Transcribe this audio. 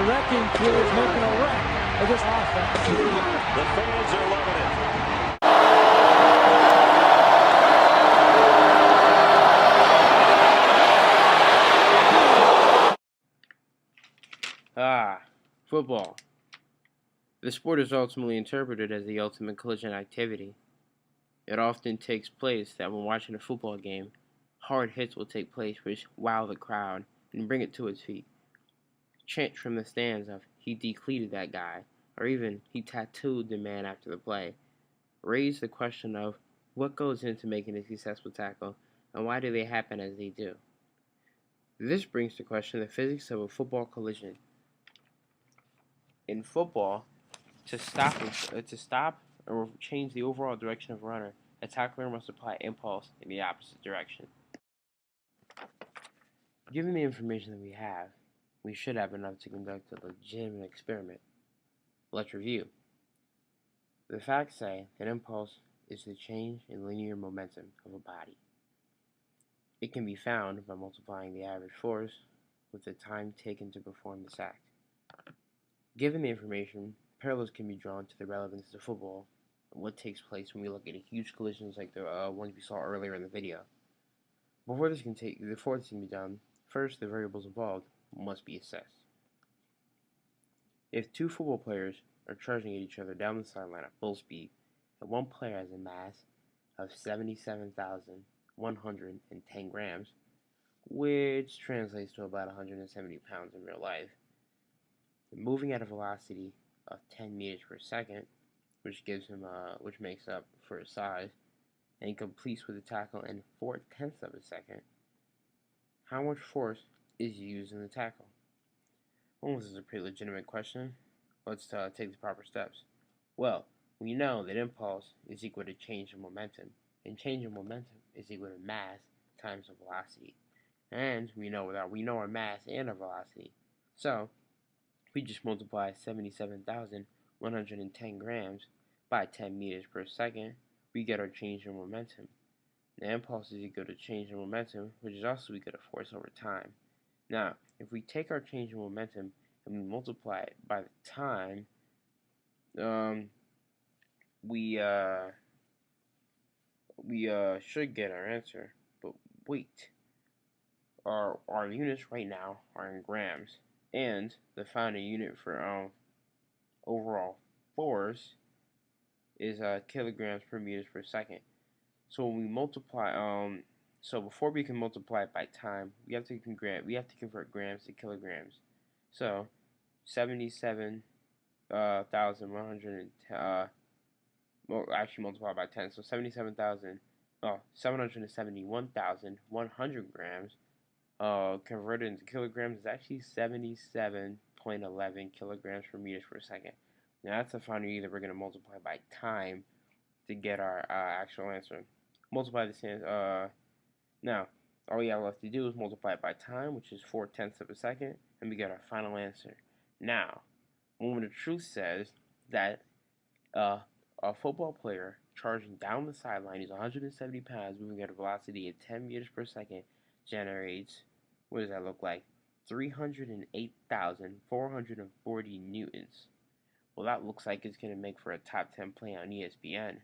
wrecking crew is making a wreck of this offense. The fans are loving it. Football. The sport is ultimately interpreted as the ultimate collision activity. It often takes place that when watching a football game, hard hits will take place which wow the crowd and bring it to its feet. Chants from the stands of "he decleated that guy" or even "he tattooed the man after the play" raise the question of what goes into making a successful tackle and why do they happen as they do. This brings to question the physics of a football collision. In football, to stop or change the overall direction of a runner, a tackler must apply impulse in the opposite direction. Given the information that we should have enough to conduct a legitimate experiment. Let's review. The facts say that impulse is the change in linear momentum of a body. It can be found by multiplying the average force with the time taken to perform this act. Given the information, parallels can be drawn to the relevance of football and what takes place when we look at huge collisions like the ones we saw earlier in the video. Before this can be done, first the variables involved must be assessed. If two football players are charging at each other down the sideline at full speed, and one player has a mass of 77,110 grams, which translates to about 170 pounds in real life, moving at a velocity of 10 meters per second, which makes up for his size, and completes with a tackle in 4/10 of a second. How much force is used in the tackle? Well, this is a pretty legitimate question. Let's take the proper steps. Well, we know that impulse is equal to change in momentum, and change in momentum is equal to mass times the velocity. And we know our mass and our velocity. So we just multiply 77,110 grams by 10 meters per second, we get our change in momentum. The impulse is equal to change in momentum, which is also equal to force over time. Now, if we take our change in momentum and we multiply it by the time, we should get our answer. But wait, our units right now are in grams, and the final unit for overall force is kilograms per meters per second. So when we multiply, so before we can multiply it by time, we have to convert grams to kilograms. So 77,100. Well, actually multiply by 10. So 771,100 grams. Converted into kilograms is actually 77.11 kilograms per meters per second. Now that's the final unit that we're going to multiply by time to get our actual answer. Multiply this now all we have left to do is multiply it by time, which is 4/10 of a second, and we get our final answer. Now, moment of truth says that a football player charging down the sideline is 170 pounds, moving at a velocity of 10 meters per second, generates, what does that look like? 308,440 newtons. Well, that looks like it's going to make for a top 10 play on ESPN.